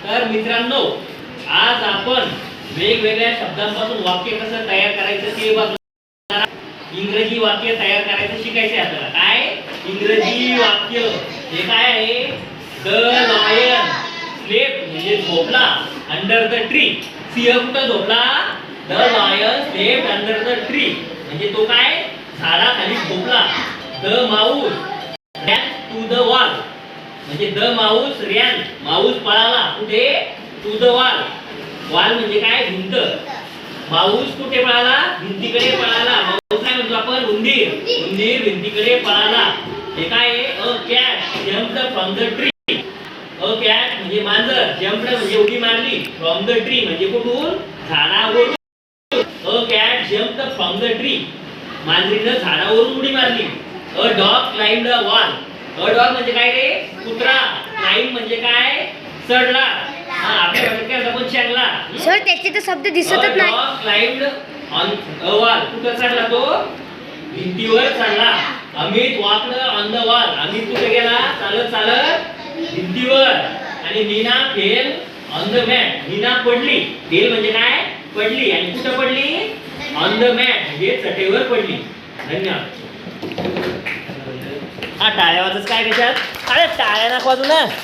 तर मित्रांनो, आज आपण वेगवेगळ्या शब्दांपासून वाक्य कसं तयार करायचं ते बघणार. इंग्रजी वाक्य तयार करायचं शिकायचं आहे आपल्याला. काय इंग्रजी वाक्य? हे काय आहे? द लायन स्लेप्ट म्हणजे झोपला अंडर द ट्री. सिंह कुठं झोपला? The lion slept under the tree म्हणजे तो काय झाडाखाली झोपला. The mouse ran to the wall म्हणजे द माऊस रॅन माऊस पळाला कुठे? To the wall. वॉल म्हणजे काय? भिंत. माऊस कुठे पळाला? भिंतीकडे पळाला. माऊस काय म्हणतो आपण? उंदीर. उंदीर भिंतीकडे पळाला. हे काय आहे? अ cat jumped from the tree. A cat म्हणजे मांजर, जम्प्ड म्हणजे उडी मारली, फ्रॉम द ट्री म्हणजे कुठून? झाडावरून. A cat jumped from the tree मांजरीनं झाडावरून उडी मारली. A dog climbed a wall. A dog म्हणजे काय रे? कुत्रा. क्लाइम्ब म्हणजे काय? चढला. आपल्या भाषेत काय आपण चढला. सर त्याचे तर शब्द दिसतच नाही. Dog climbed on a wall. कुठं चढला तो? भिंतीवर चढला. Amit walked on the wall. Amit कुठे गेला? चालत चालत भिंतीवर. आणि Neena fell on the mat. Neena पडली. फेल म्हणजे काय? पडली. आणि कुठं पडली? ऑन द मॅट म्हणजे चटईवर पडली. धन्यवाद. हा टाळ्या वाजत काय त्याच्यात? अरे टाळ्या नको वाजू ना.